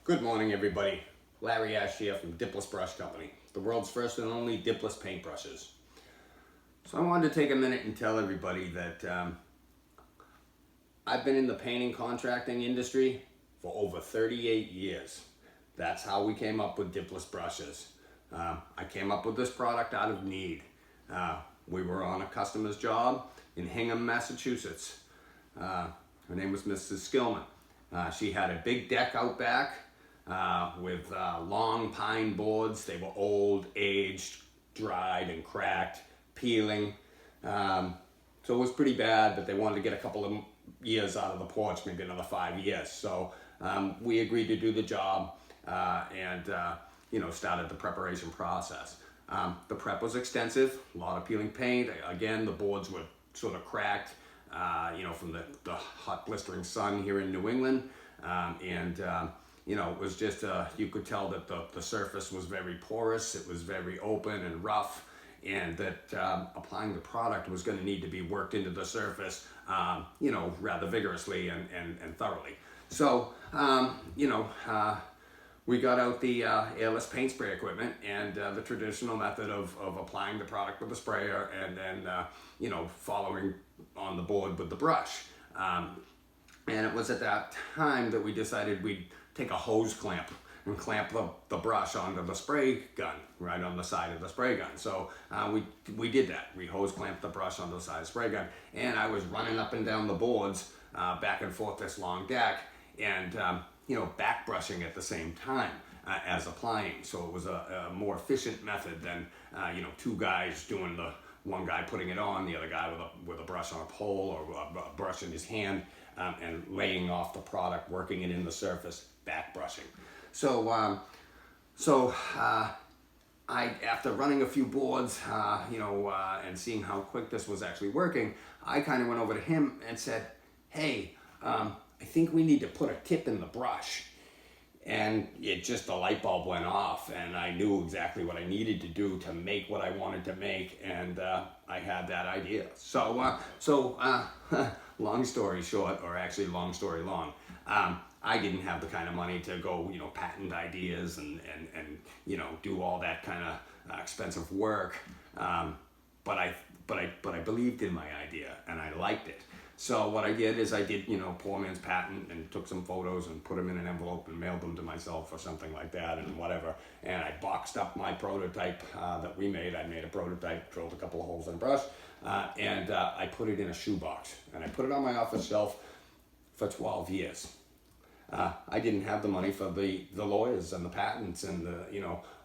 Good morning, everybody. Larry Ash here from Dipless Brush Company, the world's first and only Dipless paintbrushes. So I wanted to take a minute and tell everybody that I've been in the painting contracting industry for over 38 years. That's how we came up with Dipless brushes. I came up with this product out of need. We were on a customer's job in Hingham, Massachusetts. Her name was Mrs. Skillman. She had a big deck out back with long pine boards. They were old, aged, dried and cracked, peeling. So it was pretty bad, but they wanted to get a couple of years out of the porch, maybe another 5 years. So we agreed to do the job and started the preparation process. The prep was extensive, a lot of peeling paint. Again, the boards were sort of cracked, from the hot blistering sun here in New England. It was just, you could tell that the surface was very porous, it was very open and rough, and that applying the product was going to need to be worked into the surface, rather vigorously and thoroughly. So, we got out the airless paint spray equipment and the traditional method of applying the product with a sprayer and then, following on the board with the brush. And it was at that time that we decided we'd take a hose clamp and clamp the brush onto the spray gun, right on the side of the spray gun. So we did that. We hose clamped the brush on the side of the spray gun. And I was running up and down the boards, back and forth this long deck, and back brushing at the same time as applying. So it was a more efficient method than two guys doing one guy putting it on, the other guy with a brush on a pole or a brush in his hand, and laying off the product, working it in the surface, back brushing. So after running a few boards, and seeing how quick this was actually working, I kind of went over to him and said, "Hey, I think we need to put a tip in the brush." And the light bulb went off, and I knew exactly what I needed to do to make what I wanted to make, and I had that idea. So long story short, or actually long story long, I didn't have the kind of money to go, patent ideas and do all that kind of expensive work. But I believed in my idea, and I liked it. So what I did is I did, poor man's patent, and took some photos and put them in an envelope and mailed them to myself or something like that and whatever. And I boxed up my prototype that we made. I made a prototype, drilled a couple of holes in a brush, and I put it in a shoebox. And I put it on my office shelf for 12 years. I didn't have the money for the lawyers and the patents and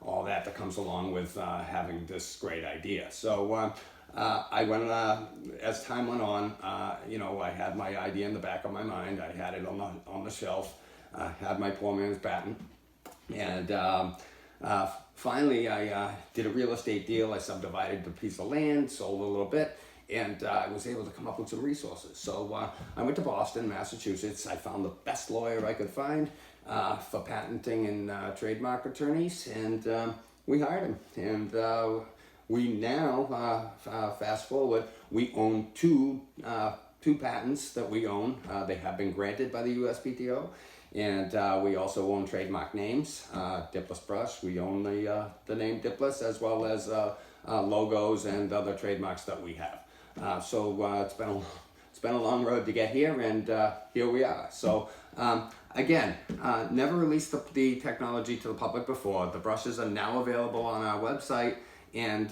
all that comes along with having this great idea. So I went, as time went on, I had my idea in the back of my mind. I had it on the shelf, had my poor man's patent, and finally I did a real estate deal. I subdivided the piece of land, sold a little bit, and I was able to come up with some resources. So I went to Boston, Massachusetts. I found the best lawyer I could find for patenting and trademark attorneys, and we hired him. And we now, fast forward, we own two patents that we own. They have been granted by the USPTO, and we also own trademark names. Dipless Brush, we own the name Dipless, as well as logos and other trademarks that we have. So it's been a long road to get here, and here we are. So again, never released the technology to the public before. The brushes are now available on our website, and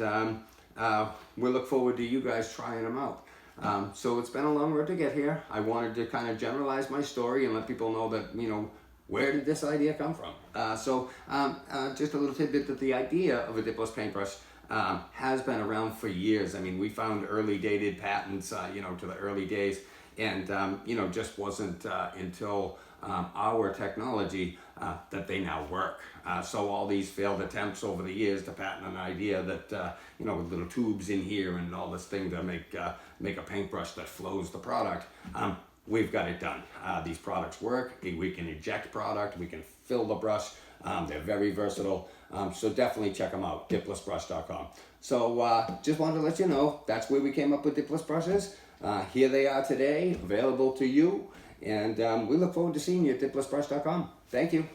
we look forward to you guys trying them out. So it's been a long road to get here. I wanted to kind of generalize my story and let people know that, where did this idea come from? Just a little tidbit that the idea of a Dipless paintbrush has been around for years. I mean, we found early dated patents, to the early days, and, just wasn't until our technology that they now work. So all these failed attempts over the years to patent an idea that, with little tubes in here and all this thing to make a paintbrush that flows the product, we've got it done. These products work. We can eject product. We can fill the brush. They're very versatile. So definitely check them out, diplessbrush.com. So just wanted to let you know that's where we came up with Dipless brushes. Here they are today, available to you. And we look forward to seeing you at diplessbrush.com. Thank you.